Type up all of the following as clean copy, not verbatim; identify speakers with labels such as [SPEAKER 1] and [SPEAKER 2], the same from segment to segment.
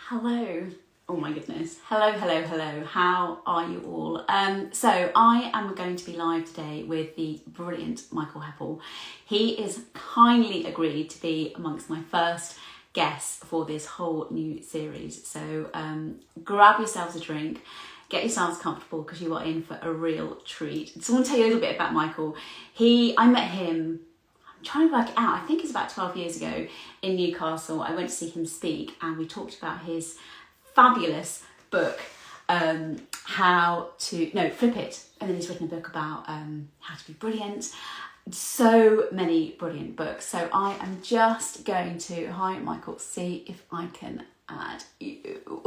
[SPEAKER 1] Hello. Oh my goodness. Hello, hello, hello. How are you all? So I am going to be live today with the brilliant Michael Heppell. He is kindly agreed to be amongst my first guests for this whole new series. So grab yourselves a drink, get yourselves comfortable because you are in for a real treat. So I want to tell you a little bit about Michael. I met him, trying to work it out, I think it's about 12 years ago in Newcastle. I went to see him speak and we talked about his fabulous book, Flip It. And then he's written a book about how to be brilliant. So many brilliant books. So I am just going to, hi Michael, see if I can add you.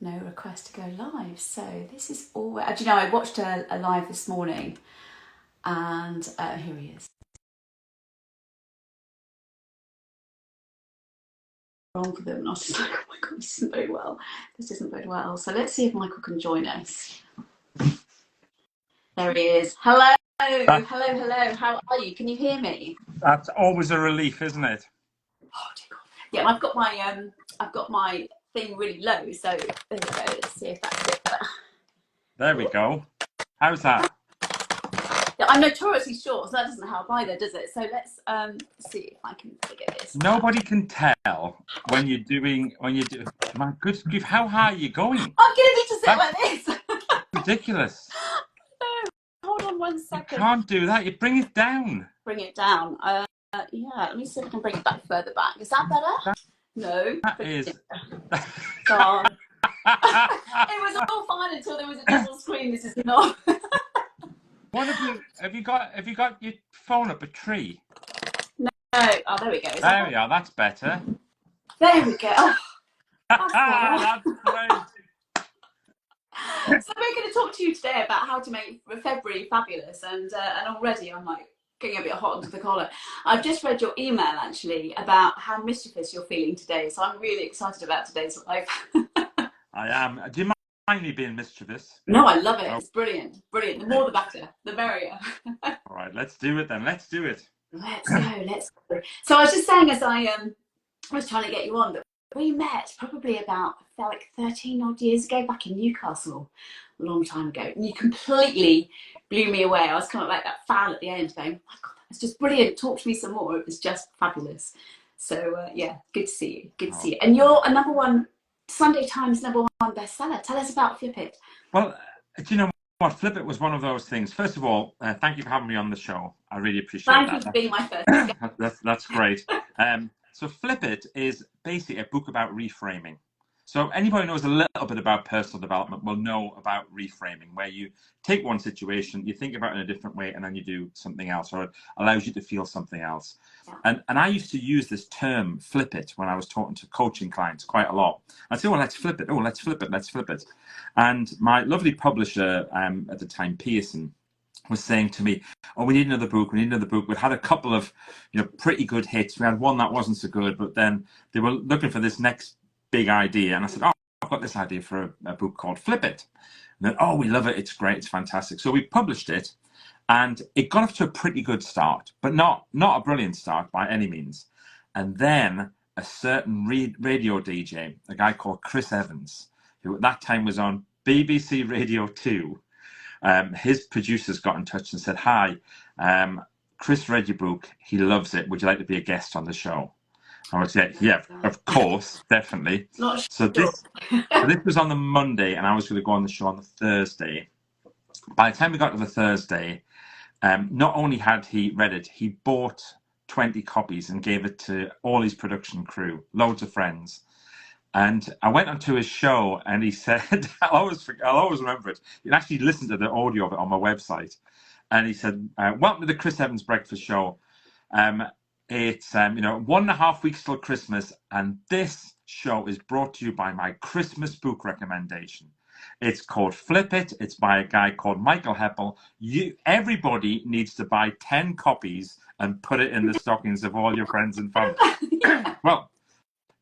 [SPEAKER 1] No request to go live. So this is all, do you know, I watched a live this morning. And here he is. Wrong for them. And I was just like, oh my God, this isn't very well. This isn't very well. So let's see if Michael can join us. There he is. Hello. Hello, hello. How are you? Can you hear me?
[SPEAKER 2] That's always a relief, isn't it?
[SPEAKER 1] Oh dear God. Yeah, I've got my thing really low. So there we go. Let's see if that's it.
[SPEAKER 2] There we go. How's that?
[SPEAKER 1] Yeah, I'm notoriously short, so that doesn't help either, does it? So let's see if I can figure this.
[SPEAKER 2] Nobody can tell when you do. My good grief, how high are you going?
[SPEAKER 1] I'm gonna need to sit like this.
[SPEAKER 2] Ridiculous.
[SPEAKER 1] Hold on 1 second.
[SPEAKER 2] You can't do that. You bring it down.
[SPEAKER 1] Bring it down. Yeah, let me see if I can bring it back further back. Is that better? No.
[SPEAKER 2] That is.
[SPEAKER 1] God. It was all fine until there was a double screen. This is not.
[SPEAKER 2] What have you got your phone up a tree?
[SPEAKER 1] No. Oh, there we go.
[SPEAKER 2] There we are. That's better.
[SPEAKER 1] There we go. Oh,
[SPEAKER 2] that's great.
[SPEAKER 1] So we're going to talk to you today about how to make February fabulous, and already I'm like getting a bit hot under the collar. I've just read your email actually about how mischievous you're feeling today, so I'm really excited about today's live.
[SPEAKER 2] I am. Do you mind me being mischievous?
[SPEAKER 1] No, I love it. It's brilliant. Brilliant. The more the better. The merrier.
[SPEAKER 2] All right, let's do it then. Let's do it.
[SPEAKER 1] Let's go. So I was just saying as I was trying to get you on that we met probably about, I felt like 13 odd years ago back in Newcastle, a long time ago. And you completely blew me away. I was kind of like that fan at the end going, oh my God, that was just brilliant. Talk to me some more. It was just fabulous. So yeah, good to see you. Good to see you. And you're a #1 Sunday Times #1 bestseller. Tell us about Flip It.
[SPEAKER 2] Well, do you know what? Flip It was one of those things. First of all, thank you for having me on the show. I really appreciate that.
[SPEAKER 1] Thank you for being my first.
[SPEAKER 2] That's great. So Flip It is basically a book about reframing. So anybody who knows a little bit about personal development will know about reframing, where you take one situation, you think about it in a different way, and then you do something else, or it allows you to feel something else. And I used to use this term, flip it, when I was talking to coaching clients quite a lot. I'd say, oh, let's flip it. Oh, let's flip it. Let's flip it. And my lovely publisher at the time, Pearson, was saying to me, oh, we need another book. We need another book. We'd had a couple of, pretty good hits. We had one that wasn't so good, but then they were looking for this next big idea. And I said, oh, I've got this idea for a book called Flip It. And then, oh, we love it. It's great. It's fantastic. So we published it and it got off to a pretty good start, but not a brilliant start by any means. And then a certain radio DJ, a guy called Chris Evans, who at that time was on BBC Radio 2, his producers got in touch and said, hi, Chris read your book. He loves it. Would you like to be a guest on the show? I would say, yeah, of course, definitely. So this was on the Monday, and I was going to go on the show on the Thursday. By the time we got to the Thursday, not only had he read it, he bought 20 copies and gave it to all his production crew, loads of friends. And I went onto his show, and he said, I'll always remember it. You can actually listen to the audio of it on my website. And he said, welcome to the Chris Evans Breakfast Show. It's 1.5 weeks till Christmas, and this show is brought to you by my Christmas book recommendation. It's called Flip It. It's by a guy called Michael Heppell. Everybody needs to buy 10 copies and put it in the stockings of all your friends and family. Well,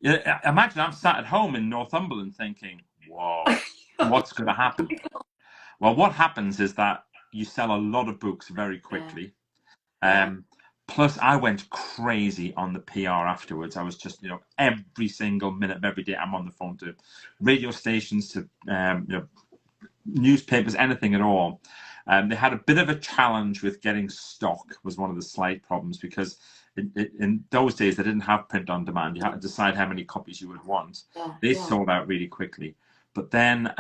[SPEAKER 2] imagine I'm sat at home in Northumberland thinking, whoa, what's going to happen? Well, what happens is that you sell a lot of books very quickly. Plus, I went crazy on the PR afterwards. I was just, every single minute of every day, I'm on the phone to radio stations, to newspapers, anything at all. They had a bit of a challenge with getting stock, was one of the slight problems, because in those days they didn't have print on demand. You had to decide how many copies you would want. They sold out really quickly. But then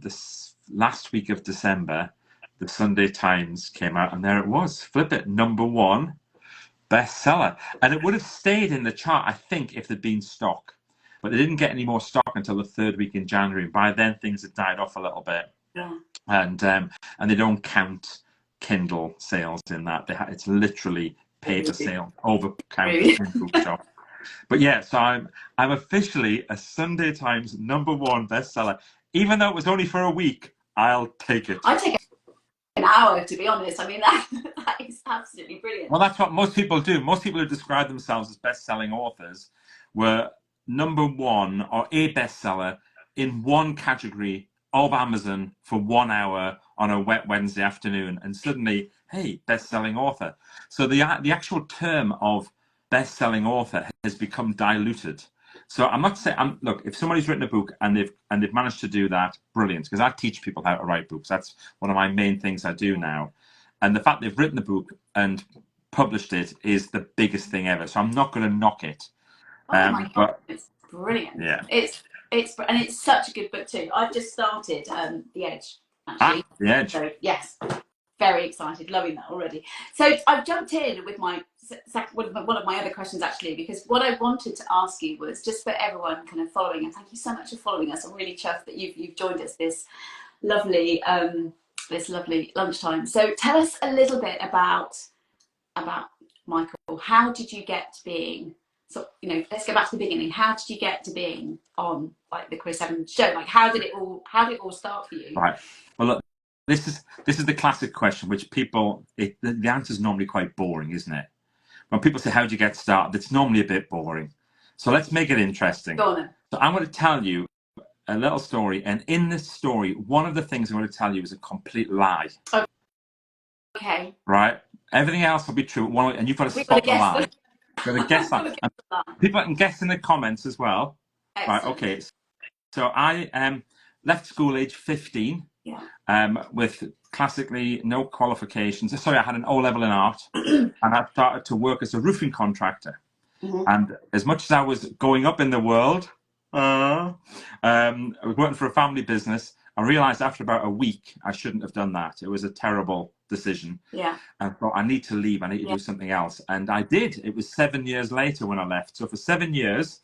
[SPEAKER 2] this last week of December, the Sunday Times came out, and there it was. Flip it, #1 bestseller. And it would have stayed in the chart, I think, if there'd been stock. But they didn't get any more stock until the 3rd week in January. By then, things had died off a little bit.
[SPEAKER 1] Yeah.
[SPEAKER 2] And they don't count Kindle sales in that. It's literally paper sale, over counter in bookshop. But yeah, so I'm officially a Sunday Times #1 bestseller. Even though it was only for a week, I'll take it.
[SPEAKER 1] I take an hour, to be honest. I mean, that is absolutely brilliant.
[SPEAKER 2] Well, that's what most people do. Most people who describe themselves as best-selling authors were #1 or a bestseller in one category of Amazon for 1 hour on a wet Wednesday afternoon, and suddenly, hey, best-selling author. So the actual term of best-selling author has become diluted. So I'm not saying, look, if somebody's written a book and they've managed to do that, brilliant, because I teach people how to write books. That's one of my main things I do now. And the fact they've written the book and published it is the biggest thing ever. So I'm not going to knock it.
[SPEAKER 1] Oh my God, it's brilliant.
[SPEAKER 2] Yeah.
[SPEAKER 1] And it's such a good book too. I've just started The Edge, actually.
[SPEAKER 2] The Edge.
[SPEAKER 1] So yes, very excited, loving that already. So I've jumped in with one of my other questions, actually, because what I wanted to ask you was just for everyone kind of following, and thank you so much for following us. I'm really chuffed that you've joined us this lovely lunchtime. So tell us a little bit about Michael. How did you get to being? So, let's go back to the beginning. How did you get to being on the Chris Evans show? How did it all start for you?
[SPEAKER 2] Right. Well, look, this is the classic question, which the answer is normally quite boring, isn't it? When people say, how did you get started? It's normally a bit boring. So let's make it interesting.
[SPEAKER 1] Go on then.
[SPEAKER 2] So I'm going to tell you a little story. And in this story, one of the things I'm going to tell you is a complete lie.
[SPEAKER 1] Okay.
[SPEAKER 2] Right? Everything else will be true. And you've got to spot the lie. You've got to guess that. People can guess in the comments as well.
[SPEAKER 1] Excellent.
[SPEAKER 2] Right, okay. So I left school age 15.
[SPEAKER 1] Yeah.
[SPEAKER 2] With classically no qualifications. Sorry, I had an O-level in art, and I started to work as a roofing contractor. Mm-hmm. And as much as I was going up in the world, I was working for a family business. I realized after about a week I shouldn't have done that. It was a terrible decision.
[SPEAKER 1] Yeah.
[SPEAKER 2] And I thought, I need to leave. I need to do something else. And I did. It was 7 years later when I left. So for 7 years,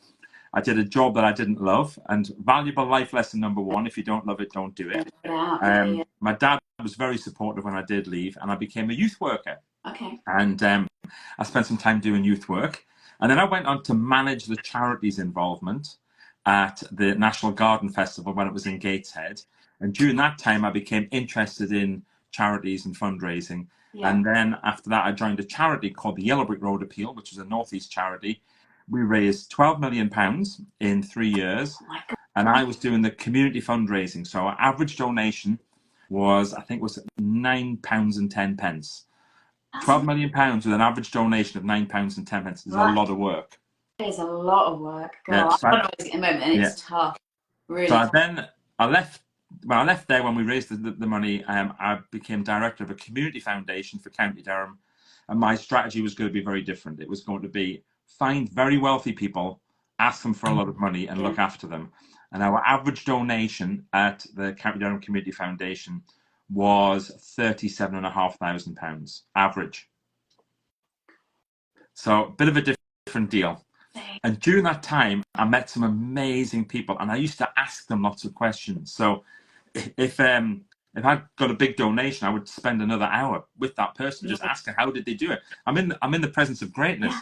[SPEAKER 2] I did a job that I didn't love. And valuable life lesson #1, if you don't love it, don't do it. My dad was very supportive when I did leave, and I became a youth worker.
[SPEAKER 1] Okay.
[SPEAKER 2] And I spent some time doing youth work. And then I went on to manage the charities involvement at the National Garden Festival when it was in Gateshead. And during that time, I became interested in charities and fundraising. Yeah. And then after that, I joined a charity called the Yellow Brick Road Appeal, which is a Northeast charity. We raised £12 million in 3 years. Oh, and I was doing the community fundraising. So our average donation was, I think, was £9.10. £12 million with an average donation of £9.10 is a lot of work.
[SPEAKER 1] It is a lot of work. God, I'm fundraising at the moment, and it's tough. Really.
[SPEAKER 2] So I left. When I left there, when we raised the money, I became director of a community foundation for County Durham, and my strategy was going to be very different. It was going to be find very wealthy people, ask them for a lot of money, and look after them. And our average donation at the County Durham Community Foundation was £37,500 average. So a bit of a different deal. And during that time, I met some amazing people, and I used to ask them lots of questions. So if I got a big donation, I would spend another hour with that person, just asking how did they do it. I'm in the presence of greatness.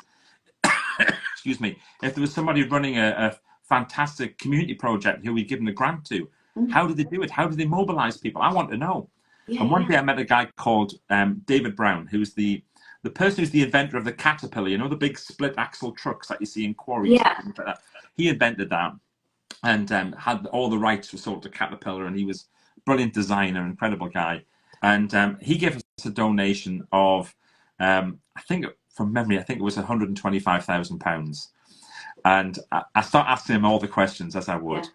[SPEAKER 2] Excuse me. If there was somebody running a fantastic community project who we'd given a grant to, how did they do it? How did they mobilize people? I want to know. And one day I met a guy called David Brown, who's the person who's the inventor of the Caterpillar, the big split axle trucks that you see in quarries. Yeah. And things like that. He invented that and had all the rights were sold to Caterpillar, and he was a brilliant designer, incredible guy. And he gave us a donation of, I think, from memory, I think it was £125,000. And I start asking him all the questions as I would.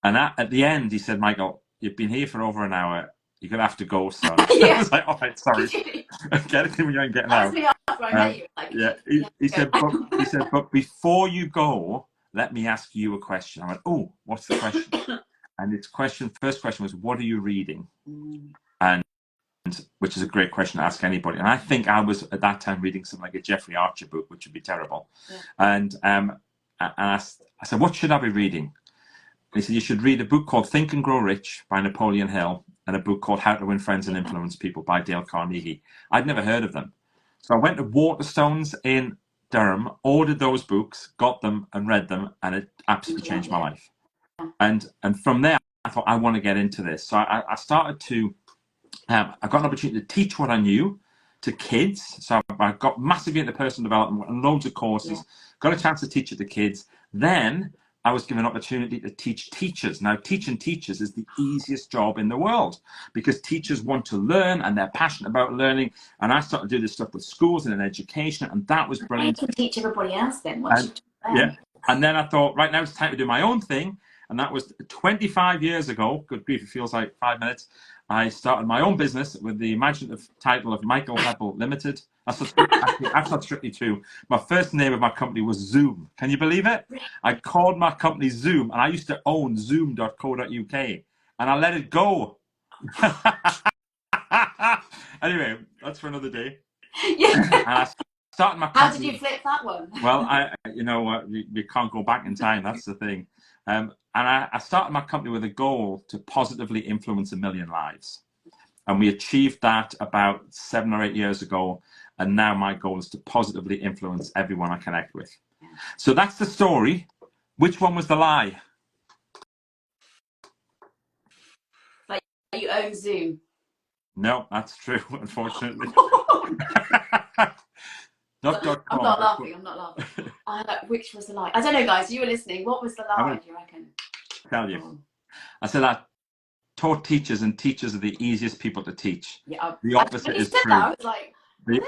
[SPEAKER 2] And at the end, he said, Michael, you've been here for over an hour. You're going to have to go, son. I was like, all right, sorry. Get it when you ain't getting out.
[SPEAKER 1] After I met you. Like,
[SPEAKER 2] he said, but before you go, let me ask you a question. I went, oh, what's the question? And first question was, what are you reading? And which is a great question to ask anybody. And I think I was at that time reading something like a Jeffrey Archer book, which would be terrible. And I said, what should I be reading? And he said, you should read a book called Think and Grow Rich by Napoleon Hill and a book called How to Win Friends and Influence People by Dale Carnegie. I'd never heard of them. So I went to Waterstones in Durham, ordered those books, got them and read them, and it absolutely changed my life. And from there, I thought, I want to get into this. So I started to, I got an opportunity to teach what I knew to kids. So I got massively into personal development and loads of courses, got a chance to teach it to kids. Then I was given an opportunity to teach teachers. Now, teaching teachers is the easiest job in the world because teachers want to learn and they're passionate about learning. And I started to do this stuff with schools and in education, and that was brilliant.
[SPEAKER 1] You can teach everybody else then.
[SPEAKER 2] And then I thought, right now it's time to do my own thing. And that was 25 years ago. Good grief, it feels like 5 minutes. I started my own business with the imaginative title of Michael Heppell Limited. That's not strictly true. My first name of my company was Zoom. Can you believe it? I called my company Zoom, and I used to own zoom.co.uk, and I let it go. Anyway, that's for another day. And I started my company.
[SPEAKER 1] How did you flip that one?
[SPEAKER 2] Well, we can't go back in time. That's the thing. And I started my company with a goal to positively influence 1 million lives. And we achieved that about 7 or 8 years ago. And now my goal is to positively influence everyone I connect with. So that's the story. Which one was the lie?
[SPEAKER 1] Like you own Zoom.
[SPEAKER 2] No, that's true, unfortunately.
[SPEAKER 1] I'm not laughing. Which was the lie? I don't know, guys. You were listening. What was the lie, do you reckon?
[SPEAKER 2] Tell you. I said I taught teachers, and teachers are the easiest people to teach. The opposite is true.
[SPEAKER 1] I was like,
[SPEAKER 2] the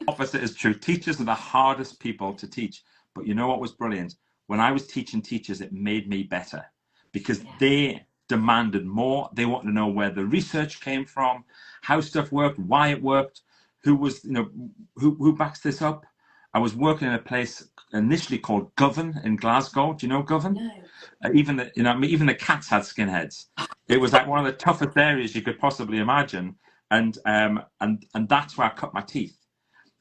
[SPEAKER 2] opposite is true. Teachers are the hardest people to teach. But you know what was brilliant? When I was teaching teachers, it made me better because they demanded more. They wanted to know where the research came from, how stuff worked, why it worked, who was, who backs this up. I was working in a place initially called Govan in Glasgow. Do you know Govan?
[SPEAKER 1] No.
[SPEAKER 2] Even the cats had skinheads. It was like one of the toughest areas you could possibly imagine, and that's where I cut my teeth.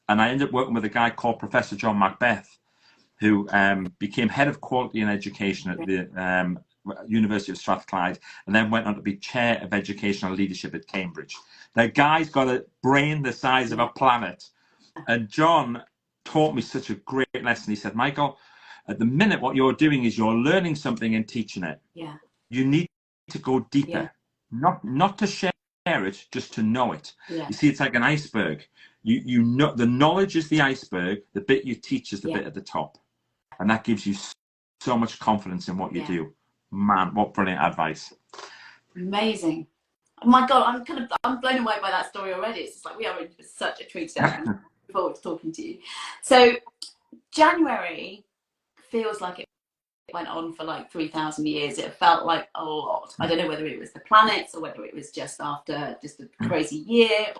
[SPEAKER 2] And I ended up working with a guy called Professor John Macbeth, who became head of quality and education at the University of Strathclyde, and then went on to be chair of educational leadership at Cambridge. The guy's got a brain the size of a planet, and John taught me such a great lesson. He said, Michael, at the minute what you're doing is you're learning something and teaching it. You need to go deeper, not to share it, just to know it. You see, it's like an iceberg. You know, the knowledge is the iceberg, the bit you teach is the bit at the top, and that gives you so much confidence in what you do. Man, what brilliant advice.
[SPEAKER 1] Amazing. Oh my God, I'm blown away by that story already. It's just like we are in such a treat today. I'm looking forward to talking to you. So January feels like it went on for like 3,000 years. It felt like a lot. I don't know whether it was the planets or whether it was just after just a crazy year,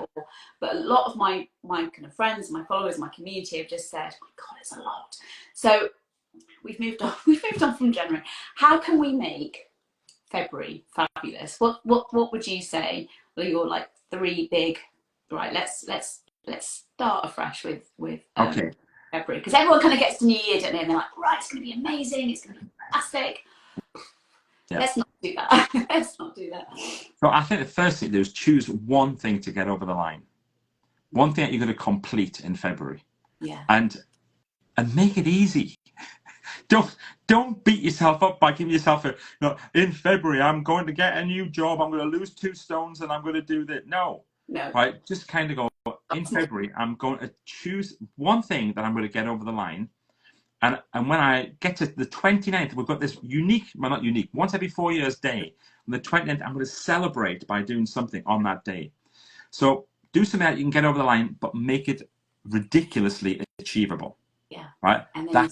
[SPEAKER 1] but a lot of my kind of friends, my followers, my community have just said, oh my God, it's a lot. So we've moved on from January. How can we make February fabulous? What would you say were your like 3 big, right, let's start afresh with February, because everyone kind of gets to New Year, don't they? And they're like, right, it's going to be amazing, it's going to be fantastic. Let's not do that. Let's not do that.
[SPEAKER 2] So I think the first thing to do is choose one thing to get over the line, one thing that you're going to complete in February, and make it easy. Don't beat yourself up by giving yourself in February I'm going to get a new job, I'm going to lose 2 stones, and I'm going to do that. No. Right, just kind of go, in February I'm going to choose one thing that I'm going to get over the line, and when I get to the 29th, we've got this not unique, once every 4 years day. On the 29th, I'm going to celebrate by doing something on that day. So do something that you can get over the line, but make it ridiculously achievable.
[SPEAKER 1] Yeah.
[SPEAKER 2] Right?
[SPEAKER 1] And then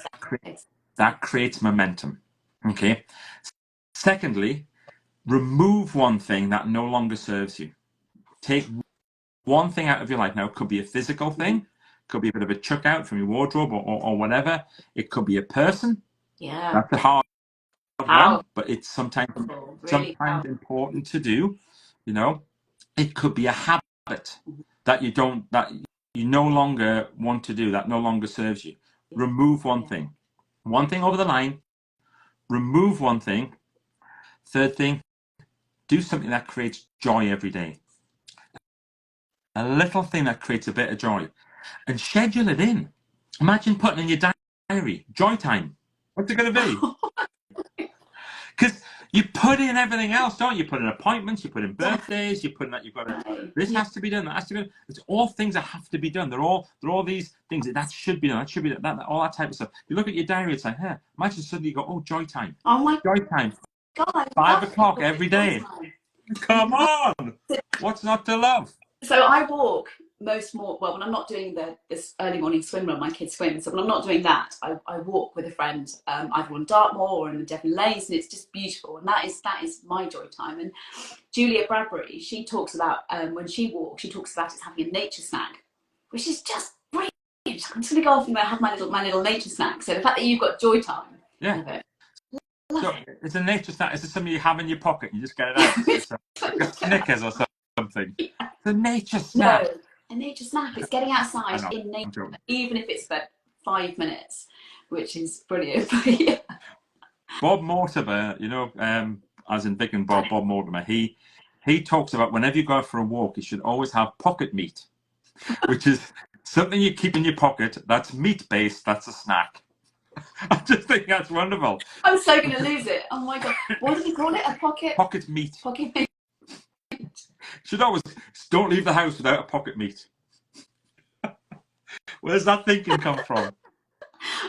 [SPEAKER 2] That creates momentum. Okay. Secondly, remove one thing that no longer serves you. Take one thing out of your life. Now, it could be a physical thing, could be a bit of a chuck out from your wardrobe or whatever. It could be a person.
[SPEAKER 1] Yeah.
[SPEAKER 2] That's a hard one, but it's sometimes important to do. You know, it could be a habit that you no longer want to do, that no longer serves you. Remove one thing. One thing over the line. Remove one thing. Third thing, do something that creates joy every day. A little thing that creates a bit of joy. And schedule it in. Imagine putting in your diary, joy time. What's it going to be? Because you put in everything else, don't you? You put in appointments, you put in birthdays, you put in that you've got to, this has to be done, that has to be done. It's all things that have to be done. They're all these things that should be done, that should be done, that all that type of stuff. You look at your diary, it's like, hey, imagine suddenly you go, oh, joy time.
[SPEAKER 1] Oh my
[SPEAKER 2] joy time.
[SPEAKER 1] God,
[SPEAKER 2] 5 o'clock every day. Come on! What's not to love?
[SPEAKER 1] So I walk when I'm not doing this early morning swim run, my kids swim. So when I'm not doing that, I walk with a friend, either on Dartmoor or in the Devon Lanes, and it's just beautiful. And that is my joy time. And Julia Bradbury, she talks about when she walks, she talks about it having a nature snack, which is just brilliant. I'm just going to go off and have my little nature snack. So the fact that you've got joy time,
[SPEAKER 2] So it's a nature snack. Is it something you have in your pocket? You just get it out. It's like a Snickers or something. It's a nature snack.
[SPEAKER 1] No, a nature snack. It's getting outside in nature, even if it's for 5 minutes, which is brilliant.
[SPEAKER 2] Bob Mortimer, as in Vic and Bob Mortimer, he talks about whenever you go for a walk, you should always have pocket meat, which is something you keep in your pocket. That's meat-based. That's a snack. I just think that's wonderful.
[SPEAKER 1] I'm so going to lose it. Oh my God. What did you call it? A pocket?
[SPEAKER 2] Pocket meat.
[SPEAKER 1] Pocket meat.
[SPEAKER 2] Should always don't leave the house without a pocket meat. Where's that thinking come from?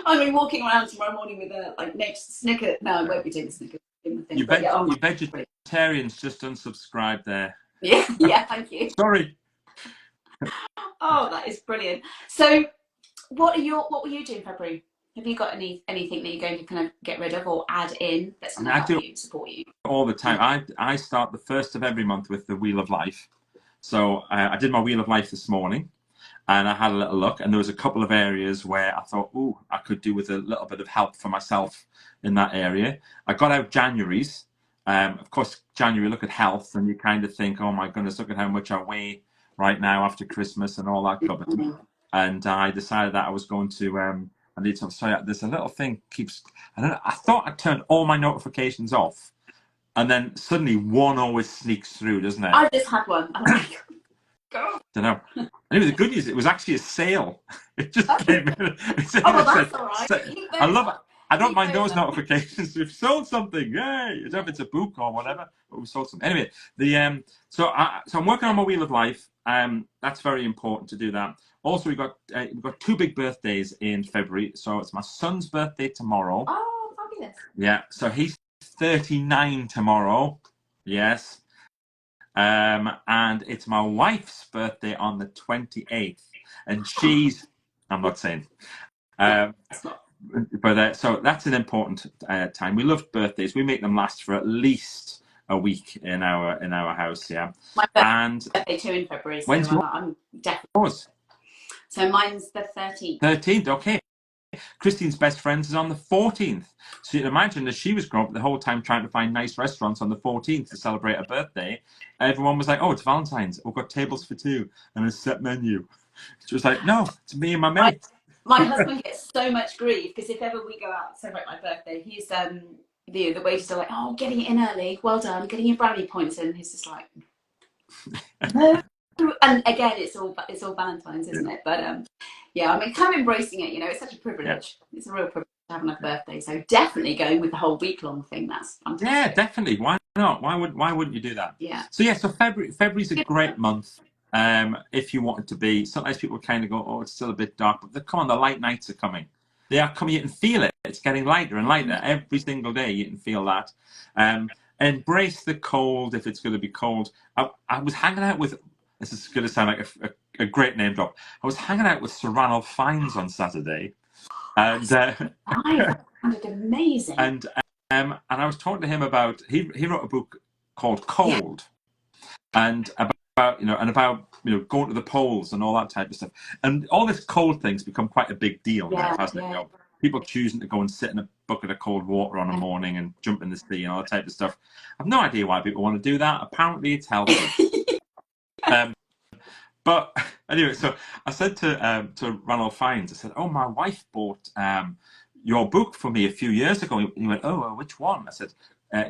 [SPEAKER 1] I'm going to be walking around tomorrow morning with a Snicker. No, I won't be doing the Snicker.
[SPEAKER 2] You vegetarians just unsubscribed there.
[SPEAKER 1] Yeah, thank you.
[SPEAKER 2] Sorry.
[SPEAKER 1] Oh, that is brilliant. So, what were you doing in February? Have you got anything that you're going to kind of get rid of or add in that's going to help you, support you?
[SPEAKER 2] All the time. I start the first of every month with the Wheel of Life. So I did my Wheel of Life this morning, and I had a little look, and there was a couple of areas where I thought, oh, I could do with a little bit of help for myself in that area. I got out January's. Of course, January, look at health, and you kind of think, oh my goodness, look at how much I weigh right now after Christmas and all that covered. And I decided that I was going to... I need to. Sorry, there's a little thing keeps. I thought I turned all my notifications off, and then suddenly one always sneaks through, doesn't it?
[SPEAKER 1] I just had one. I'm like,
[SPEAKER 2] go. Don't know. Anyway, the good news, it was actually a sale. It just came in.
[SPEAKER 1] Well, that's all right.
[SPEAKER 2] I love it. I don't mind those notifications. We've sold something, yay! I don't know if it's a book or whatever, but we sold something. Anyway, so I'm working on my Wheel of Life. That's very important to do that. Also, we've got 2 big birthdays in February. So it's my son's birthday tomorrow.
[SPEAKER 1] Oh, fabulous!
[SPEAKER 2] Yeah, so he's 39 tomorrow. Yes, and it's my wife's birthday on the 28th, and she's I'm not saying. But so that's an important time. We love birthdays. We make them last for at least a week in our house. Yeah.
[SPEAKER 1] My birthday too in February. So I'm definitely
[SPEAKER 2] yours.
[SPEAKER 1] So mine's the 13th.
[SPEAKER 2] 13th. Okay. Christine's best friends is on the 14th. So you can imagine that she was growing up the whole time trying to find nice restaurants on the 14th to celebrate her birthday. Everyone was like, "Oh, it's Valentine's. We've got tables for 2 and a set menu." She was like, "No, it's me and my mate."
[SPEAKER 1] My husband gets so much grief because if ever we go out to celebrate my birthday, he's the waiters are like, "Oh, getting it in early, well done, getting your brownie points in." He's just like, no. And again, it's all Valentine's, isn't it? But yeah, I mean, kind of embracing it. It's such a privilege. Yeah. It's a real privilege to have a birthday. So definitely going with the whole week-long thing. That's fantastic. Yeah,
[SPEAKER 2] definitely. Why not? Why wouldn't you do that?
[SPEAKER 1] Yeah.
[SPEAKER 2] So yeah, so February's a great month. If you want it to be. Sometimes people kind of go, "Oh, it's still a bit dark," but come on, the light nights are coming. They are coming. You can feel it. It's getting lighter and lighter every single day. You can feel that. Embrace the cold if it's going to be cold. I was hanging out with. This is going to sound like a a great name drop. I was hanging out with Sir Ranulph Fiennes on Saturday, and
[SPEAKER 1] That sounded amazing.
[SPEAKER 2] and I was talking to him about he wrote a book called Cold, and about going to the polls and all that type of stuff, and all this cold thing's become quite a big deal now, hasn't it? You know, people choosing to go and sit in a bucket of cold water on a morning and jump in the sea and all that type of stuff. I've no idea why people want to do that. Apparently, it's healthy. But anyway, so I said to Ranulph Fiennes, I said, "Oh, my wife bought your book for me a few years ago." He went, "Oh, which one?" I said,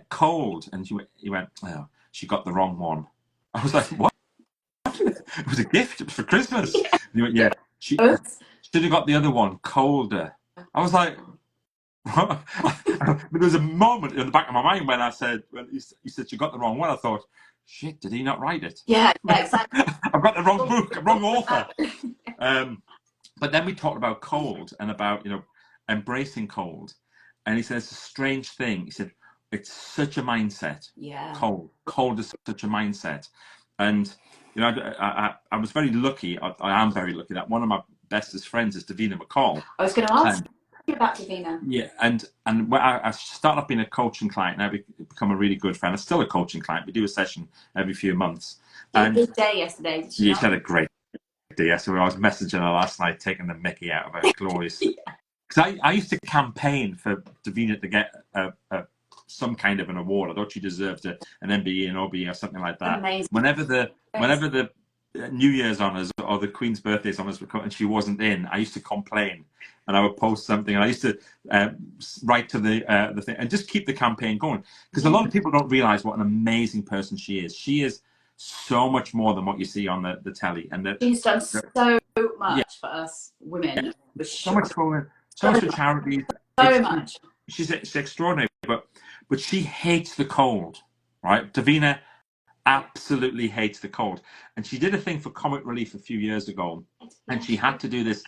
[SPEAKER 2] "Cold," and he went, "Oh, she got the wrong one." I was like, "What?" It was a gift. It was for Christmas. And he went, "Yeah, she should have got the other one, Colder." I was like, "What?" There was a moment in the back of my mind when he said she got the wrong one. I thought, shit, did he not write it?
[SPEAKER 1] Yeah, exactly.
[SPEAKER 2] I've got the wrong book, wrong author. But then we talked about cold and about embracing cold, and he said it's a strange thing. He said it's such a mindset.
[SPEAKER 1] Yeah.
[SPEAKER 2] Cold is such a mindset, and I was very lucky. I am very lucky that one of my bestest friends is Davina McCall.
[SPEAKER 1] I was going to ask you about Davina.
[SPEAKER 2] Yeah, and when I started off being a coaching client, and I've become a really good friend. I'm still a coaching client. We do a session every few months.
[SPEAKER 1] And a good day yesterday. Did
[SPEAKER 2] she had a great day yesterday. I was messaging her last night, taking the mickey out of her. Glorious. Because I used to campaign for Davina to get some kind of an award. I thought she deserved an MBE, an OBE, or something like that.
[SPEAKER 1] Amazing.
[SPEAKER 2] Whenever the New Year's honours or the Queen's birthday honours were coming and she wasn't in, I used to complain, and I would post something, and I used to write to the thing and just keep the campaign going, because a lot of people don't realise what an amazing person she is. She is so much more than what you see on the telly, and
[SPEAKER 1] she's done so much for us women.
[SPEAKER 2] Yeah. So much for charities.
[SPEAKER 1] So much.
[SPEAKER 2] She's extraordinary, but she hates the cold, right? Davina absolutely hates the cold, and she did a thing for Comic Relief a few years ago, and she had to do this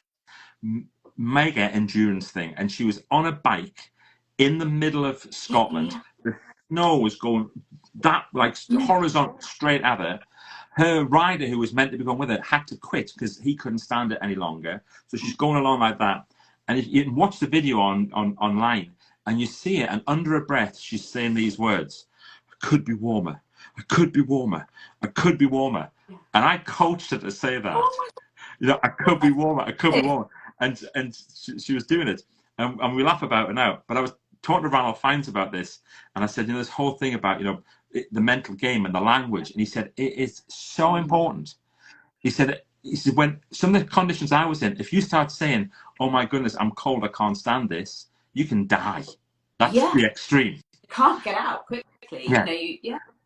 [SPEAKER 2] mega endurance thing, and she was on a bike in the middle of Scotland. The snow was going that horizontal straight at her. Her rider, who was meant to be going with her, had to quit because he couldn't stand it any longer. So she's going along like that, and if you watch the video online, and you see it, and under her breath she's saying these words: "I could be warmer. I could be warmer. I could be warmer." And I coached her to say that. I could be warmer. I could be warmer. And she was doing it. And we laugh about it now. But I was talking to Ranulph Fiennes about this. And I said, this whole thing about, the mental game and the language. And he said, it is so important. He said, when some of the conditions I was in, if you start saying, "Oh my goodness, I'm cold, I can't stand this," you can die. That's the extreme.
[SPEAKER 1] You can't get out quickly.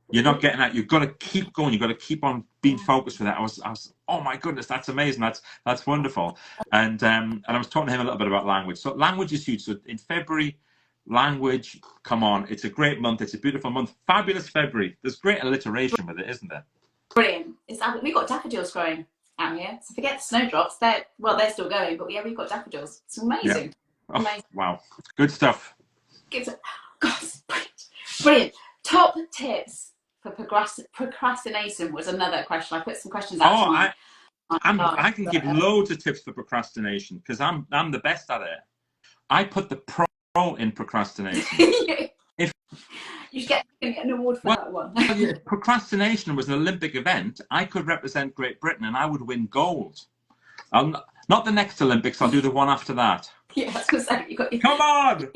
[SPEAKER 2] You're not getting out. You've got to keep going. You've got to keep on being focused with that. I was, oh my goodness, that's amazing. That's wonderful. And I was talking to him a little bit about language. So language is huge. So in February, language, come on. It's a great month. It's a beautiful month. Fabulous February. There's great alliteration with it, isn't there?
[SPEAKER 1] Brilliant. We've got daffodils growing out here. So forget the snowdrops. They're still going, but we've got daffodils. It's amazing.
[SPEAKER 2] Yeah. Oh, amazing. Wow. Good stuff.
[SPEAKER 1] God, brilliant. Top tips for procrastination was another question. I put some questions out.
[SPEAKER 2] I can give loads of tips for procrastination because I'm the best at it. I put the pro in procrastination. If
[SPEAKER 1] you should get an award for that one.
[SPEAKER 2] Procrastination was an Olympic event. I could represent Great Britain and I would win gold. Not the next Olympics. I'll do the one after that.
[SPEAKER 1] Yeah, I was going to say, you got your
[SPEAKER 2] come on.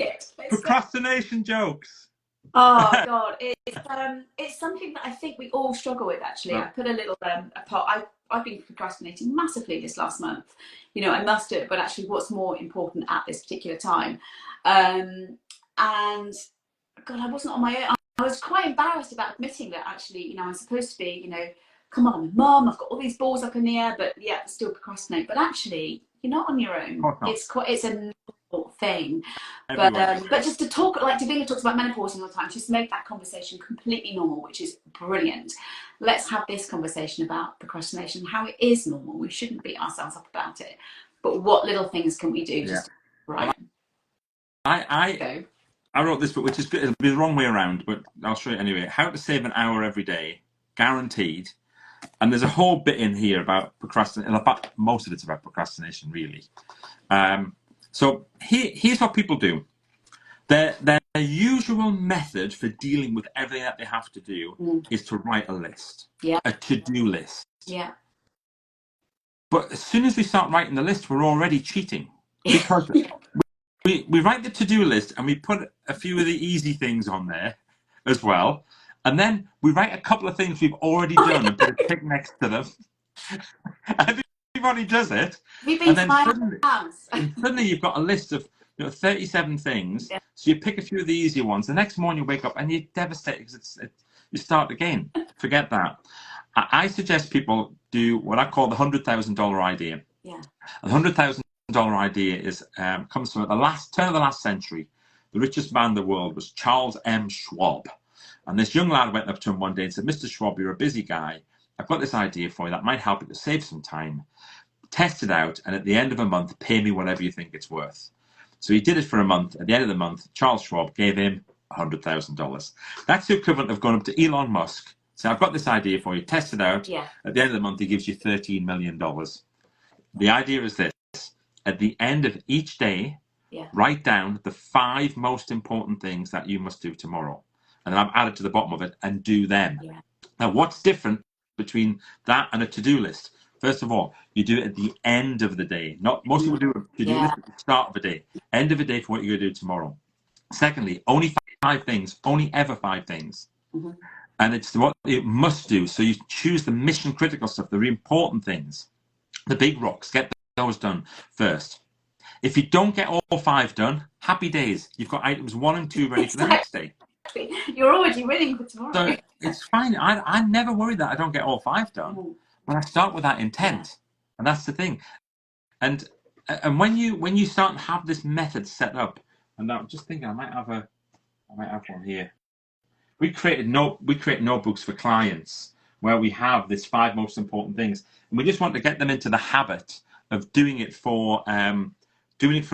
[SPEAKER 2] Procrastination jokes.
[SPEAKER 1] Oh God, it's something that I think we all struggle with. Actually, I put a little apart. I've been procrastinating massively this last month. I must do it, but actually, what's more important at this particular time? And God, I wasn't on my own. I was quite embarrassed about admitting that. Actually, I'm supposed to be, come on, Mum, I've got all these balls up in the air, but still procrastinate. But actually, you're not on your own. It's a normal thing. But just to talk, like Davina talks about menopause all the time, just make that conversation completely normal, which is brilliant. Let's have this conversation about procrastination, how it is normal. We shouldn't beat ourselves up about it. But what little things can we do?
[SPEAKER 2] I wrote this book, which is good. It'll be the wrong way around, but I'll show you anyway. How to save an hour every day, guaranteed. And there's a whole bit in here about procrastination. In fact, most of it's about procrastination, really. So here's what people do. Their usual method for dealing with everything that they have to do is to write a list, a to-do list.
[SPEAKER 1] Yeah.
[SPEAKER 2] But as soon as we start writing the list, we're already cheating, because we write the to-do list and we put a few of the easy things on there as well. And then we write a couple of things we've already done and put a tick next to them. Everybody does it. And then suddenly you've got a list of 37 things. Yeah. So you pick a few of the easier ones. The next morning you wake up and you're devastated because you start again. Forget that. I suggest people do what I call the $100,000 idea.
[SPEAKER 1] Yeah.
[SPEAKER 2] The $100,000 idea is comes from the turn of the last century. The richest man in the world was Charles M. Schwab. And this young lad went up to him one day and said, "Mr. Schwab, you're a busy guy. I've got this idea for you that might help you to save some time. Test it out, and at the end of a month, pay me whatever you think it's worth." So he did it for a month. At the end of the month, Charles Schwab gave him $100,000. That's the equivalent of going up to Elon Musk. So I've got this idea for you. Test it out.
[SPEAKER 1] Yeah.
[SPEAKER 2] At the end of the month, he gives you $13 million. The idea is this. At the end of each day, write down the 5 most important things that you must do tomorrow. And then I've added to the bottom of it and do them. Yeah. Now, what's different between that and a to-do list? First of all, you do it at the end of the day. Not most people do a to-do list at the start of the day. End of the day for what you're going to do tomorrow. Secondly, only 5 things, only ever 5 things. Mm-hmm. And it's what it must do. So you choose the mission critical stuff, the really important things, the big rocks, get those done first. If you don't get all 5 done, happy days. You've got items 1 and 2 ready for the next day.
[SPEAKER 1] You're already winning for tomorrow.
[SPEAKER 2] So it's fine. I never worry that I don't get all 5 done. But I start with that intent. And that's the thing. And when you start to have this method set up, and I'm just thinking I might have one here. We create notebooks for clients where we have this 5 most important things, and we just want to get them into the habit of doing it for a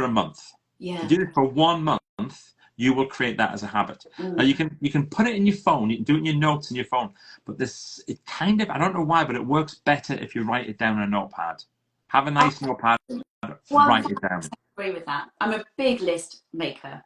[SPEAKER 2] month. Yeah. If you do it for 1 month, you will create that as a habit. Now you can put it in your phone, you can do it in your notes in your phone, but I don't know why, but it works better if you write it down on a notepad. Have a nice notepad, write it down.
[SPEAKER 1] I agree with that. I'm a big list maker.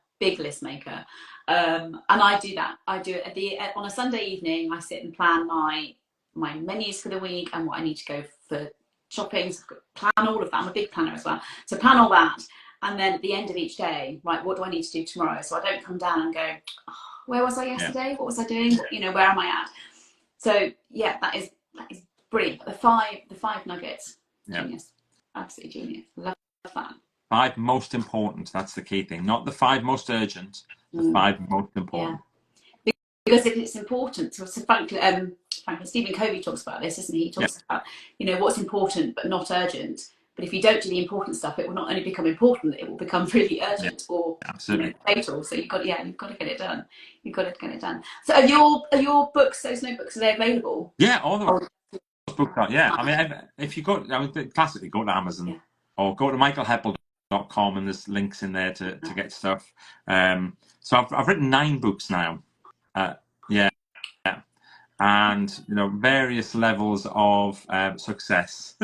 [SPEAKER 1] And I do that. I do it on a Sunday evening. I sit and plan my menus for the week and what I need to go for shopping. So plan all of that. I'm a big planner as well. So plan all that. And then at the end of each day, right, what do I need to do tomorrow? So I don't come down and go, oh, where was I yesterday? Yeah. What was I doing? Where am I at? So yeah, that is brilliant. The five nuggets. Yeah. Genius. Absolutely genius. Love that.
[SPEAKER 2] 5 most important. That's the key thing. Not the 5 most urgent. The 5 most important.
[SPEAKER 1] Yeah. Because if it's important, so frankly, Stephen Covey talks about this, isn't he? He talks about what's important but not urgent. But if you don't do the important stuff, it will not only become important, it will become really urgent or fatal. So you've got to get it done. You've got to get it done. So are your books, those notebooks, are they available?
[SPEAKER 2] Yeah, all the books are. Yeah, I mean, if you classically go to Amazon or go to michaelheppel.com and there's links in there to get stuff. So I've written 9 books now. And various levels of success.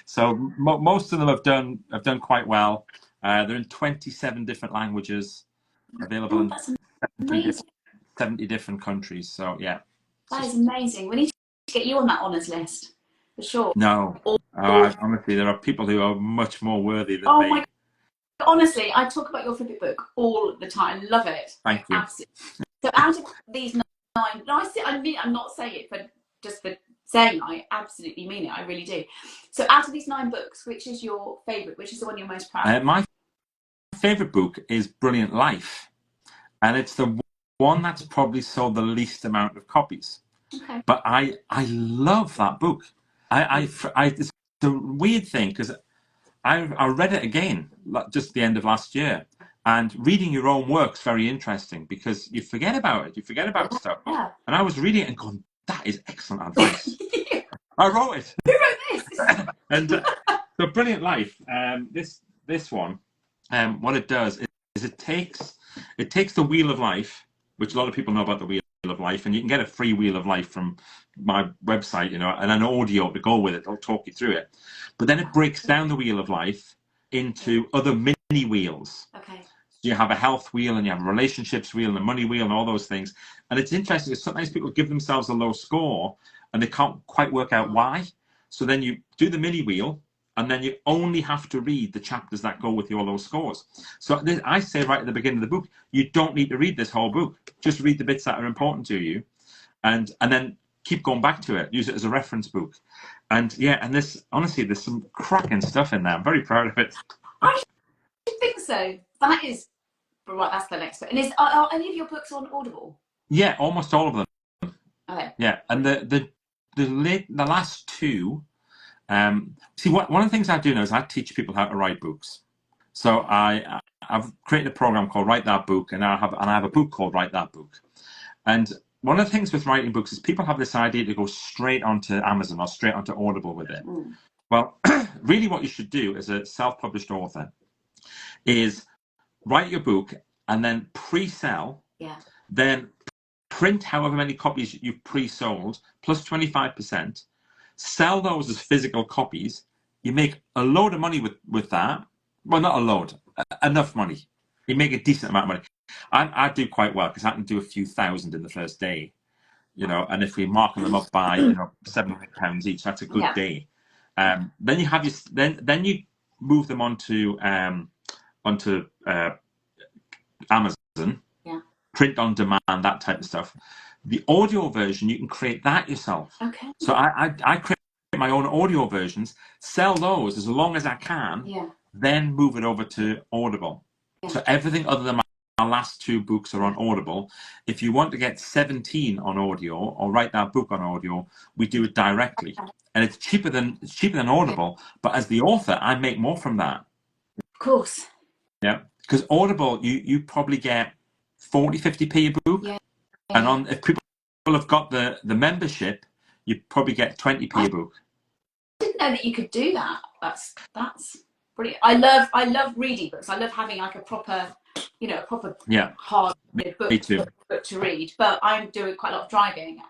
[SPEAKER 2] So most of them have done quite well. They're in 27 different languages, available in 70 different countries. So yeah,
[SPEAKER 1] that is amazing. We need to get you on that honours list for sure.
[SPEAKER 2] No, honestly, there are people who are much more worthy than me.
[SPEAKER 1] My God. Honestly, I talk about your Flip It book all the time. Love it.
[SPEAKER 2] Thank you.
[SPEAKER 1] Absolutely. So out of these 9, I'm not saying it for saying I absolutely mean it. I really do. So out of these 9 books, which is your favourite? Which is the one you're most proud of?
[SPEAKER 2] My favourite book is Brilliant Life, and it's the one that's probably sold the least amount of copies. Okay. But I love that book. It's a weird thing because I read it again just at the end of last year. And reading your own work's very interesting because you forget about it. You forget about stuff. Yeah. And I was reading it and going, that is excellent advice. I wrote it.
[SPEAKER 1] Who wrote this?
[SPEAKER 2] And so Brilliant Life, this one, what it does is it takes the wheel of life, which a lot of people know about the wheel of life, and you can get a free wheel of life from my website, you know, and an audio to go with it. I'll talk you through it. But then it breaks down the wheel of life into other mini wheels.
[SPEAKER 1] Okay.
[SPEAKER 2] So you have a health wheel, and you have a relationships wheel, and a money wheel, and all those things. And it's interesting because sometimes people give themselves a low score and they can't quite work out why. So then you do the mini wheel, and then you only have to read the chapters that go with your low scores. So I say right at the beginning of the book, you don't need to read this whole book. Just read the bits that are important to you, and then keep going back to it. Use it as a reference book. And yeah, and honestly, there's some cracking stuff in there. I'm very proud of it.
[SPEAKER 1] I think so. That is right. That's the next bit. And are any of your books on Audible?
[SPEAKER 2] Yeah, almost all of them.
[SPEAKER 1] Okay.
[SPEAKER 2] Yeah, and the last two. See, one of the things I do now is I teach people how to write books. So I've created a program called Write That Book, and I have a book called Write That Book. And one of the things with writing books is people have this idea to go straight onto Amazon or straight onto Audible with it. Mm. Well, really what you should do as a self-published author is write your book and then pre-sell, then print however many copies you've pre-sold, plus 25%, sell those as physical copies. You make a load of money with that. Well, not a load, enough money. You make a decent amount of money. I do quite well because I can do a few thousand in the first day, you know, and if we mark them up by, you know, £700 each, that's a good day. Then you have then you move them onto Amazon, print on demand, that type of stuff. The audio version, you can create that yourself.
[SPEAKER 1] Okay.
[SPEAKER 2] So I create my own audio versions, sell those as long as I can, then move it over to Audible. So everything other than my last two books are on Audible. If you want to get 17 on audio or write that book on audio, we do it directly. And it's cheaper than Audible, but as the author, I make more from that.
[SPEAKER 1] Of course.
[SPEAKER 2] Yeah. Because Audible, you probably get 40, 50p a book. Yeah. And if people have got the membership, you probably get 20p a book.
[SPEAKER 1] I didn't know that you could do that. That's brilliant. I love reading books. I love having like a proper hard book to read. But I'm doing quite a lot of driving.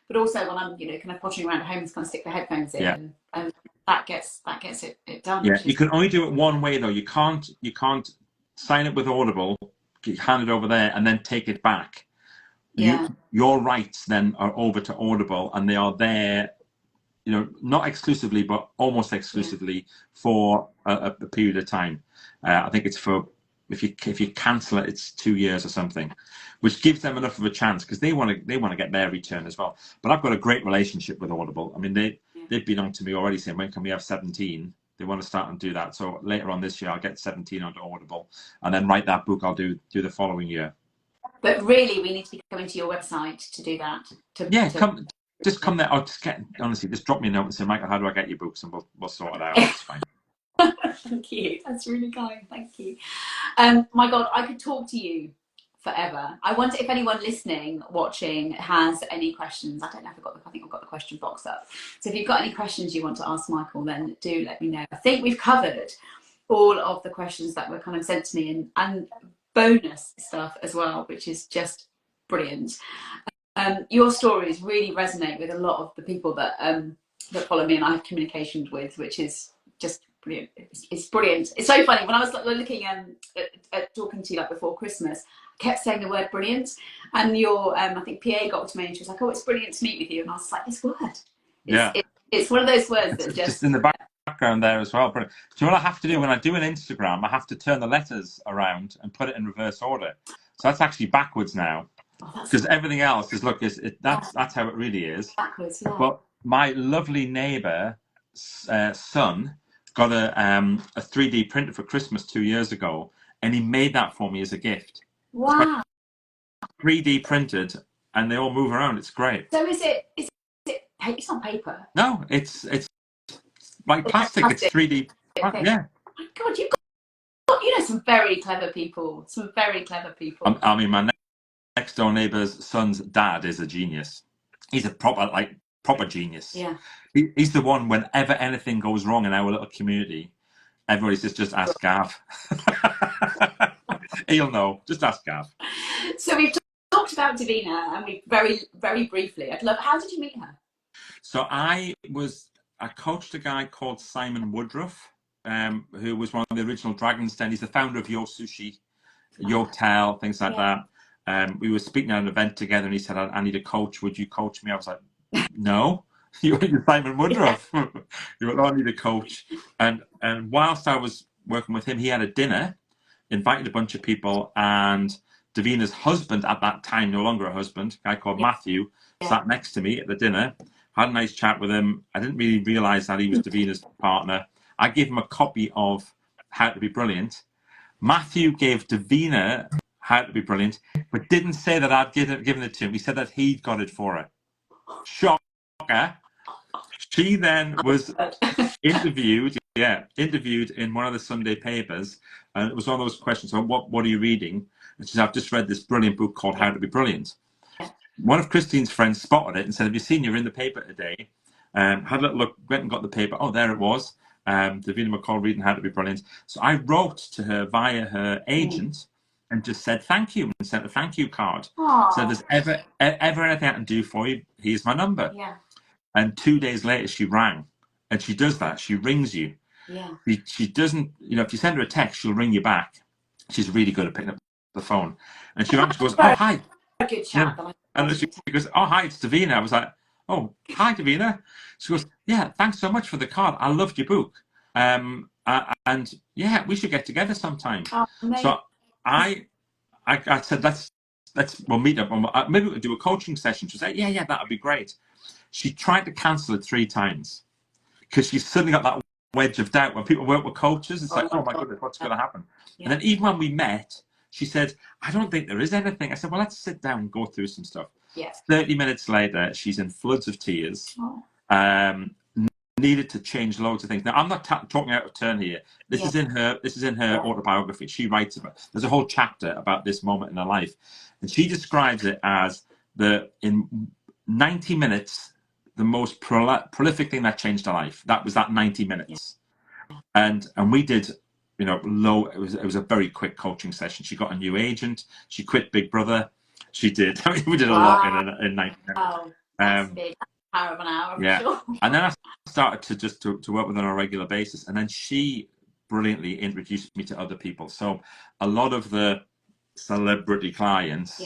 [SPEAKER 1] But also when I'm kind of pottering around at home, just kind of stick the headphones in, and that gets it done.
[SPEAKER 2] Yeah, you can only do it one way though. You can't sign it with Audible, hand it over there, and then take it back. Your rights then are over to Audible, and they are there, you know, not exclusively, but almost exclusively for a period of time. I think it's for, if you cancel it, it's 2 years or something, which gives them enough of a chance because they want to get their return as well. But I've got a great relationship with Audible. I mean, they've been on to me already saying, when can we have 17? They want to start and do that. So later on this year, I'll get 17 onto Audible, and then Write That Book I'll do the following year.
[SPEAKER 1] But really, we need to be coming to your website to do that.
[SPEAKER 2] Just come there. Or just drop me a note and say, Michael, how do I get your books, and we'll sort it out. It's fine.
[SPEAKER 1] Thank you. That's really kind. Thank you. My God, I could talk to you forever. I wonder if anyone listening, watching, has any questions. I don't know if I think I've got the question box up. So if you've got any questions you want to ask Michael, then do let me know. I think we've covered all of the questions that were kind of sent to me, and bonus stuff as well, which is just brilliant. Your stories really resonate with a lot of the people that follow me and I have communications with, which is just brilliant. It's brilliant. It's so funny. When I was looking at talking to you before Christmas, I kept saying the word brilliant, and your I think PA got to me and she was like, "Oh, it's brilliant to meet with you," and I was like, "This word, it's one of those words that's
[SPEAKER 2] just in the background there as well." But do you know what I have to do when I do an Instagram? I have to turn the letters around and put it in reverse order. So that's actually backwards now, because everything else is that's how it really is.
[SPEAKER 1] Backwards, yeah.
[SPEAKER 2] But my lovely neighbour son got a 3D printer for Christmas 2 years ago, and he made that for me as a gift.
[SPEAKER 1] Wow.
[SPEAKER 2] 3D printed, and they all move around. It's great.
[SPEAKER 1] So is it it's not paper?
[SPEAKER 2] No, it's like plastic. It's 3D. Yeah.
[SPEAKER 1] Oh my God, you've got some very clever people. I
[SPEAKER 2] mean, my next door neighbour's son's dad is a genius. He's a proper genius.
[SPEAKER 1] Yeah.
[SPEAKER 2] He's the one, whenever anything goes wrong in our little community, everybody says, just ask Gav. He'll know. Just ask Gav.
[SPEAKER 1] So we've talked about Davina, and we very briefly. I'd love. How did you meet her?
[SPEAKER 2] So I coached a guy called Simon Woodruff, who was one of the original Dragon's Den. He's the founder of Yo Sushi, Yotel, things like that. We were speaking at an event together, and he said, I need a coach. Would you coach me? I was like, no, you're Simon Woodruff. You were, I need a coach. And whilst I was working with him, he had a dinner, invited a bunch of people, and Davina's husband at that time, no longer a husband, a guy called Matthew, sat next to me at the dinner. Had a nice chat with him. I didn't really realise that he was Davina's partner. I gave him a copy of How to Be Brilliant. Matthew gave Davina How to Be Brilliant, but didn't say that I'd given it to him. He said that he'd got it for her. Shocker. She then was interviewed in one of the Sunday papers, and it was one of those questions, so what are you reading? And she said, I've just read this brilliant book called How to Be Brilliant. One of Christine's friends spotted it and said, have you seen you're in the paper today? Had a little look, went and got the paper. Oh, there it was. Davina McCall reading How to Be Brilliant. So I wrote to her via her agent and just said thank you and sent a thank you card.
[SPEAKER 1] Aww.
[SPEAKER 2] So if there's ever anything I can do for you, here's my number.
[SPEAKER 1] Yeah.
[SPEAKER 2] And 2 days later, she rang. And she does that. She rings you.
[SPEAKER 1] Yeah.
[SPEAKER 2] She doesn't, if you send her a text, she'll ring you back. She's really good at picking up the phone. And she goes, oh, hi.
[SPEAKER 1] A good chat.
[SPEAKER 2] Yeah. And she goes, oh, hi, it's Davina. I was like, oh, hi, Davina. She goes, yeah, thanks so much for the card. I loved your book. And yeah, we should get together sometime.
[SPEAKER 1] Oh,
[SPEAKER 2] so I said, we'll meet up. Maybe we'll do a coaching session. She said, yeah, that'd be great. She tried to cancel it 3 times because she's suddenly got that wedge of doubt. When people work with coaches, it's like, oh my goodness, what's going to happen? Yeah. And then even when we met, she said, I don't think there is anything. I said, well, let's sit down and go through some stuff.
[SPEAKER 1] Yes.
[SPEAKER 2] 30 minutes later, she's in floods of tears. Needed to change loads of things. Now, I'm not talking out of turn here. This is in her autobiography. She writes about. There's a whole chapter about this moment in her life, and she describes it as in 90 minutes, the most prolific thing that changed her life. That was that 90 minutes, and we did. It was a very quick coaching session. She got a new agent. She quit Big Brother. She did. We did a lot in 90 minutes.
[SPEAKER 1] Oh, that's big. Power of an hour, I'm sure.
[SPEAKER 2] And then I started to work with her on a regular basis, and then she brilliantly introduced me to other people. So a lot of the celebrity clients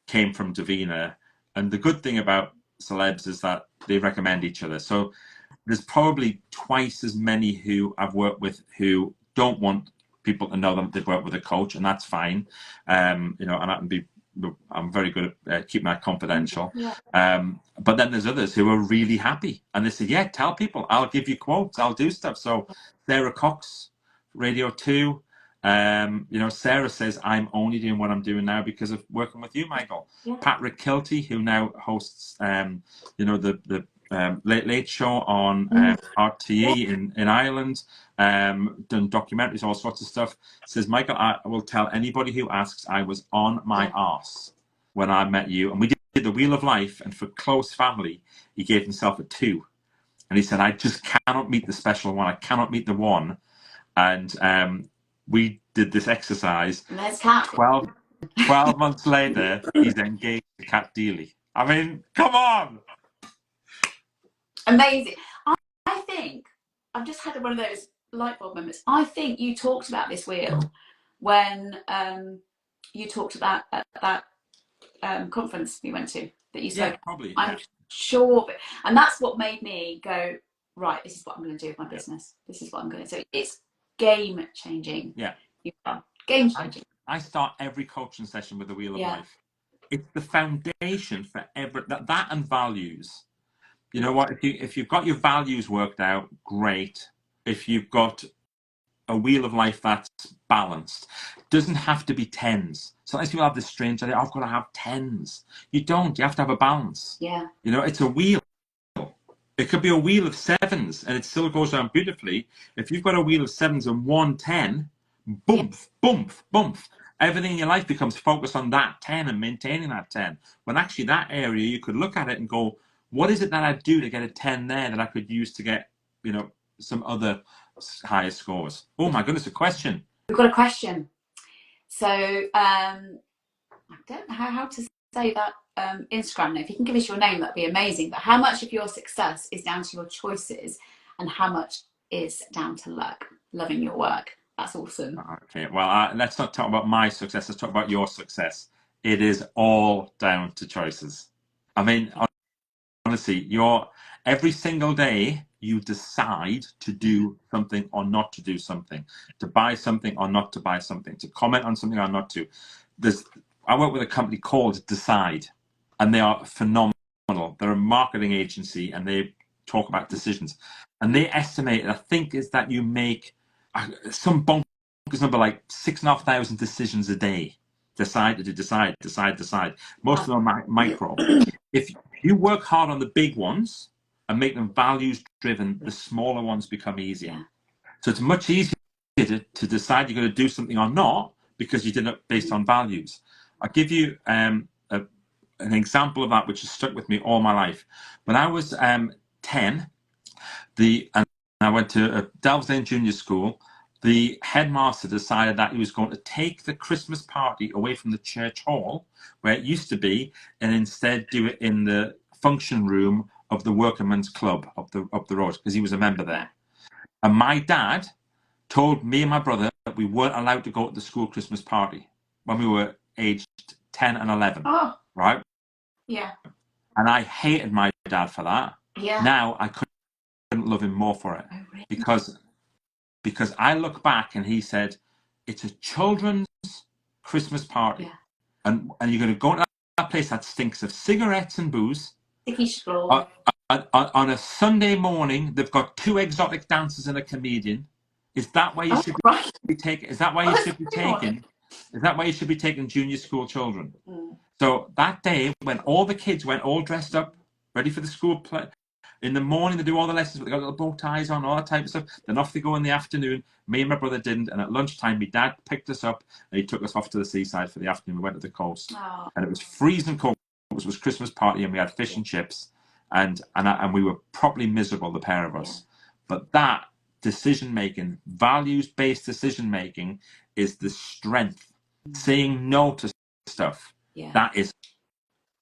[SPEAKER 2] came from Davina, and the good thing about celebs is that they recommend each other. So there's probably twice as many who I've worked with who don't want people to know that they've worked with a coach, and that's fine. And I'm very good at keeping that confidential. But then there's others who are really happy, and they say, yeah, tell people, I'll give you quotes, I'll do stuff. So Sarah Cox, Radio 2, Sarah says, I'm only doing what I'm doing now because of working with you, Michael. Patrick Kilty, who now hosts the Late Late Show on RTE in Ireland, done documentaries, all sorts of stuff, says, Michael, I will tell anybody who asks, I was on my arse when I met you. And we did the Wheel of Life, and for close family, he gave himself a 2. And he said, I just cannot meet the special one. I cannot meet the 1. And we did this exercise. 12 months later, he's engaged to Kat Deely. I mean, come on.
[SPEAKER 1] Amazing. I think I've just had one of those light bulb moments. I think you talked about this wheel when you talked about at that conference we went to that you spoke.
[SPEAKER 2] Yeah, probably.
[SPEAKER 1] I'm sure of it. And that's what made me go, right, this is what I'm going to do with my business. This is what I'm going to do. It's game changing.
[SPEAKER 2] Yeah.
[SPEAKER 1] Game changing.
[SPEAKER 2] I start every coaching session with the Wheel of Life. It's the foundation for that and values. You know what? If you've got your values worked out, great. If you've got a Wheel of Life that's balanced, it doesn't have to be 10s. Sometimes people have this strange idea, I've got to have 10s. You don't. You have to have a balance.
[SPEAKER 1] Yeah.
[SPEAKER 2] It's a wheel. It could be a wheel of 7s, and it still goes down beautifully. If you've got a wheel of 7s and 1 10, bump. Everything in your life becomes focused on that 10 and maintaining that 10. When actually that area, you could look at it and go, what is it that I do to get a 10 there that I could use to get, some other higher scores? Oh my goodness, a question.
[SPEAKER 1] We've got a question. So I don't know how to say that Instagram name, if you can give us your name, that'd be amazing. But how much of your success is down to your choices and how much is down to luck? Loving your work. That's awesome.
[SPEAKER 2] Okay, well, let's not talk about my success. Let's talk about your success. It is all down to choices. I mean, honestly, every single day you decide to do something or not to do something, to buy something or not to buy something, to comment on something or not to. I work with a company called Decide, and they are phenomenal. They're a marketing agency, and they talk about decisions. And they estimate, I think, is that you make some bonkers number like 6,500 decisions a day. Decide. Most of them are micro. If you work hard on the big ones and make them values driven, the smaller ones become easier.
[SPEAKER 1] Yeah.
[SPEAKER 2] So it's much easier to decide you're going to do something or not because you did it based on values. I'll give you an example of that which has stuck with me all my life. When I was 10, and I went to Delvesdale Junior School, the headmaster decided that he was going to take the Christmas party away from the church hall, where it used to be, and instead do it in the function room of the Workmen's Club up the road, because he was a member there. And my dad told me and my brother that we weren't allowed to go to the school Christmas party when we were aged 10 and 11.
[SPEAKER 1] Oh.
[SPEAKER 2] Right?
[SPEAKER 1] Yeah.
[SPEAKER 2] And I hated my dad for that.
[SPEAKER 1] Yeah.
[SPEAKER 2] Now I couldn't love him more for it.
[SPEAKER 1] Oh, really?
[SPEAKER 2] Because I look back and he said, it's a children's Christmas party.
[SPEAKER 1] Yeah.
[SPEAKER 2] And you're going to go to that place that stinks of cigarettes and booze.
[SPEAKER 1] Sticky straw.
[SPEAKER 2] On a Sunday morning, they've got 2 exotic dancers and a comedian. Is that why you should be taking? Is that why you should be taking? Is that why you should be taking junior school children? Mm. So that day, when all the kids went all dressed up, ready for the school play, in the morning they do all the lessons, but they got little bow ties on, all that type of stuff. Then off they go in the afternoon. Me and my brother didn't, and at lunchtime, my dad picked us up and he took us off to the seaside for the afternoon. We went to the coast, and it was freezing cold. It was Christmas party, and we had fish and chips, and we were properly miserable, the pair of us. Yeah. But that decision making, values based decision making, is the strength. Saying no to stuff, that is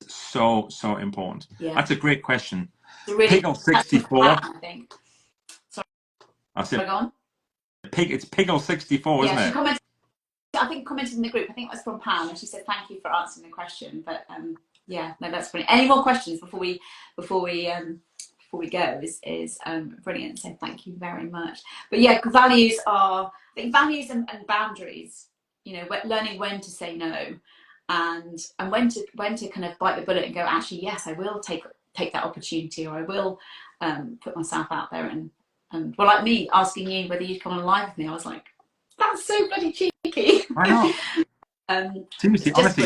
[SPEAKER 2] so important. That's a great question.
[SPEAKER 1] Really,
[SPEAKER 2] Piggle 64.
[SPEAKER 1] I think. Sorry.
[SPEAKER 2] I said,
[SPEAKER 1] go on.
[SPEAKER 2] It's Piggle 64, isn't it?
[SPEAKER 1] She commented, I think commented in the group. I think it was from Pam, and she said thank you for answering the question. But yeah, no, that's brilliant. Any more questions before we go is brilliant. So thank you very much. But yeah, values are, I think values and boundaries. You know, learning when to say no, and when to kind of bite the bullet and go, actually, yes, I will take that opportunity, or I will put myself out there. And well, like me asking you whether you'd come on live with me, I was like, that's so bloody cheeky.
[SPEAKER 2] I know. Seriously, honestly,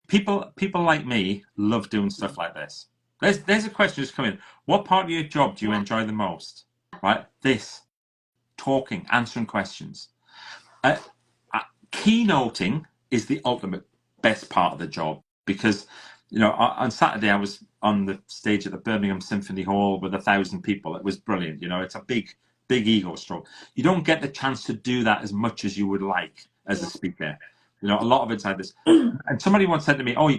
[SPEAKER 1] brilliant.
[SPEAKER 2] people like me love doing stuff like this. There's a question just come in. What part of your job do you enjoy the most? Right, this talking, answering questions. Keynoting is the ultimate best part of the job, because you know, on Saturday I was on the stage at the Birmingham Symphony Hall with 1,000 people. It was brilliant. You know, it's a big ego stroke. You don't get the chance to do that as much as you would like as a speaker. You know, a lot of it's like this. And somebody once said to me, "Oh,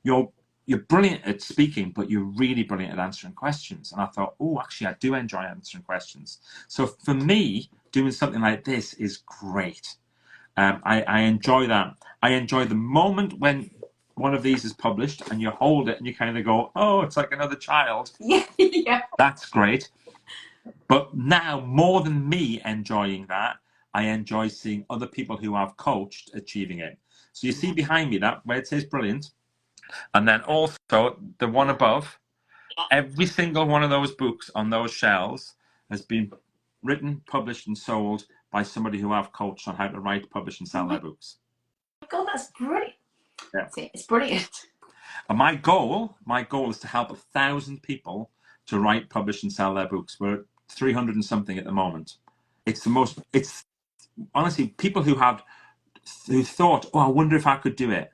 [SPEAKER 2] you're brilliant at speaking, but you're really brilliant at answering questions." And I thought, oh, actually, I do enjoy answering questions. So for me, doing something like this is great. I enjoy that. I enjoy the moment when one of these is published and you hold it and you kind of go, oh, it's like another child.
[SPEAKER 1] Yeah.
[SPEAKER 2] That's great. But now, more than me enjoying that, I enjoy seeing other people who I've coached achieving it. So you see behind me that where it says brilliant, and then also the one above, every single one of those books on those shelves has been written, published, and sold by somebody who I've coached on how to write, publish, and sell their books.
[SPEAKER 1] God, that's brilliant.
[SPEAKER 2] Yeah.
[SPEAKER 1] It's brilliant.
[SPEAKER 2] And my goal is to help 1,000 people to write, publish, and sell their books. We're at 300 and something at the moment. It's honestly people who thought, oh, I wonder if I could do it.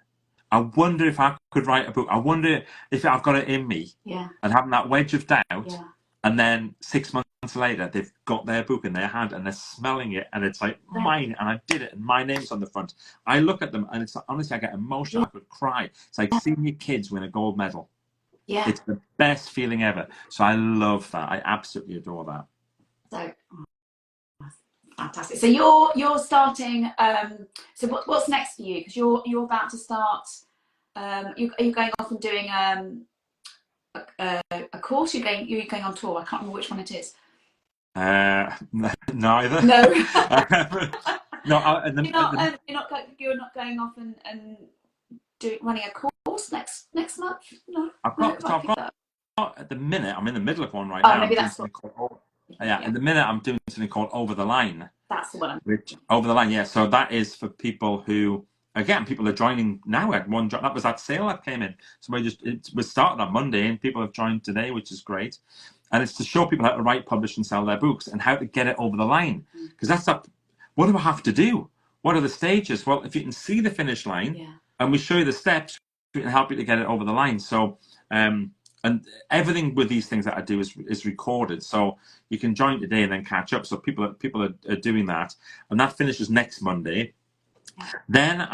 [SPEAKER 2] I wonder if I could write a book. I wonder if I've got it in me.
[SPEAKER 1] Yeah.
[SPEAKER 2] And having that wedge of doubt.
[SPEAKER 1] Yeah.
[SPEAKER 2] And then 6 months later, they've got their book in their hand and they're smelling it, and it's like mine, and I did it, and my name's on the front. I look at them, and it's like, honestly, I get emotional.
[SPEAKER 1] Yeah.
[SPEAKER 2] I could cry. It's like seeing your kids win a gold medal.
[SPEAKER 1] Yeah.
[SPEAKER 2] It's the best feeling ever. So I love that. I absolutely adore that.
[SPEAKER 1] So fantastic. So you're starting. So what's next for you? Because you're about to start. Are you going off and doing a course? You're going on tour. I can't remember which one it is.
[SPEAKER 2] Neither.
[SPEAKER 1] No.
[SPEAKER 2] No.
[SPEAKER 1] You're not going off and running a course next month. No.
[SPEAKER 2] I've got at the minute. I'm in the middle of one right
[SPEAKER 1] Oh,
[SPEAKER 2] now.
[SPEAKER 1] maybe that's
[SPEAKER 2] yeah. At the minute, I'm doing something called Over the Line.
[SPEAKER 1] That's the one.
[SPEAKER 2] Over the Line. Yeah. So that is for people who. Again, people are joining now. At one job, that was that sale that came in. So it was started on Monday, and people have joined today, which is great. And it's to show people how to write, publish, and sell their books, and how to get it over the line. Because that's up. What do I have to do? What are the stages? Well, if you can see the finish line, and we show you the steps, we can help you to get it over the line. So, and everything with these things that I do is recorded, so you can join today and then catch up. So people are doing that, and that finishes next Monday. Then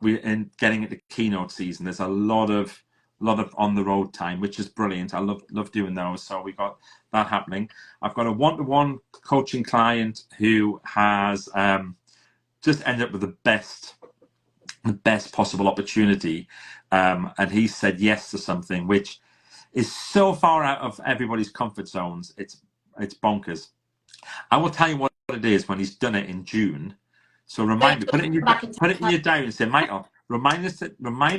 [SPEAKER 2] we're getting into keynote season. There's a lot of on the road time, which is brilliant. I love doing those. So we got that happening. I've got a one-to-one coaching client who has just ended up with the best possible opportunity, and he said yes to something which is so far out of everybody's comfort zones. It's bonkers. I will tell you what it is when he's done it in June. So remind me, put it in your diary and say, Michael, remind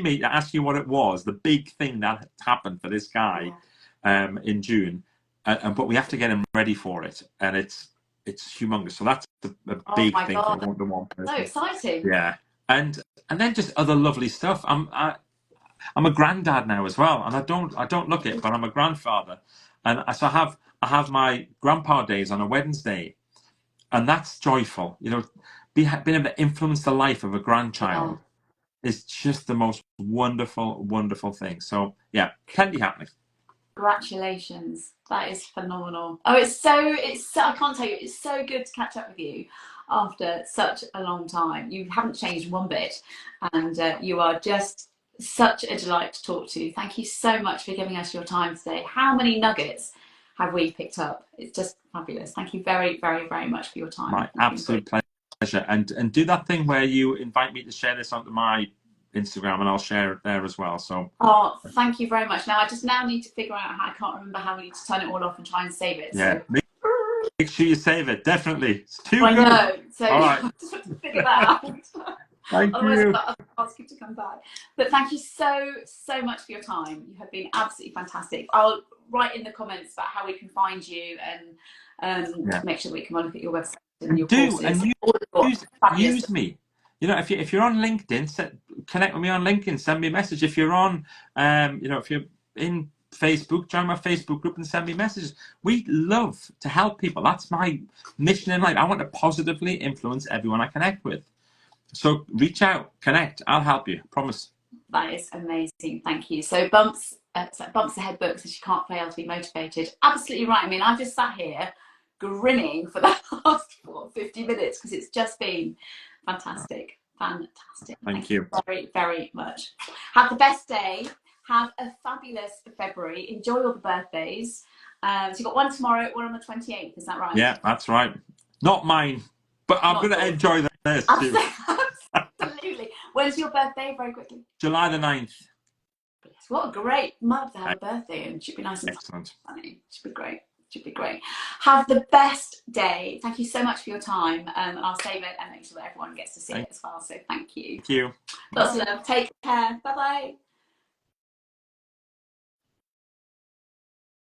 [SPEAKER 2] me to ask you what it was, the big thing that happened for this guy in June, but we have to get him ready for it, and it's humongous. So that's a big thing for a one-to-one person.
[SPEAKER 1] So exciting.
[SPEAKER 2] Yeah, and then just other lovely stuff. I'm a granddad now as well, and I don't look it, but I'm a grandfather, and so I have my grandpa days on a Wednesday, and that's joyful. Being able to influence the life of a grandchild is just the most wonderful, wonderful thing. So yeah, plenty happening.
[SPEAKER 1] Congratulations. That is phenomenal. Oh, it's so I can't tell you, it's so good to catch up with you after such a long time. You haven't changed one bit, and you are just such a delight to talk to. Thank you so much for giving us your time today. How many nuggets have we picked up? It's just fabulous. Thank you very, very, very much for your time.
[SPEAKER 2] My absolute pleasure. And do that thing where you invite me to share this onto my Instagram, and I'll share it there as well. So
[SPEAKER 1] thank you very much. Now I need to figure out how. I can't remember how we need to turn it all off and try and save it.
[SPEAKER 2] Yeah,
[SPEAKER 1] so.
[SPEAKER 2] Make sure you save it. Definitely, it's too
[SPEAKER 1] good.
[SPEAKER 2] I
[SPEAKER 1] know. So
[SPEAKER 2] all right.
[SPEAKER 1] I just have to figure that out.
[SPEAKER 2] Thank
[SPEAKER 1] Otherwise,
[SPEAKER 2] you.
[SPEAKER 1] I'll ask you to come back. But thank you so much for your time. You have been absolutely fantastic. I'll write in the comments about how we can find you, and make sure we can look at your website and your courses.
[SPEAKER 2] And use me. If you're on LinkedIn, connect with me on LinkedIn. Send me a message. If you're on, if you're in Facebook, join my Facebook group and send me messages. We love to help people. That's my mission in life. I want to positively influence everyone I connect with. So reach out, connect. I'll help you. Promise.
[SPEAKER 1] That is amazing. Thank you. So Bumps Ahead books, and she can't fail to be motivated. Absolutely right. I mean, I've just sat here grinning for the last 50 minutes because it's just been fantastic. Thank you very, very much. Have the best day. Have a fabulous February. Enjoy all the birthdays. So you've got one tomorrow, one on the 28th. Is that right?
[SPEAKER 2] Yeah, that's right. Not mine, but I'm going to enjoy this too.
[SPEAKER 1] Absolutely. When's your birthday? Very quickly.
[SPEAKER 2] July the 9th.
[SPEAKER 1] What a great month to have a birthday, and it should be nice and funny. It should be great. Should be great. Have the best day. Thank you so much for your time. I'll save it and make sure that everyone gets to see it as well. So thank you.
[SPEAKER 2] Thank you.
[SPEAKER 1] Lots of love. Take care. Bye bye.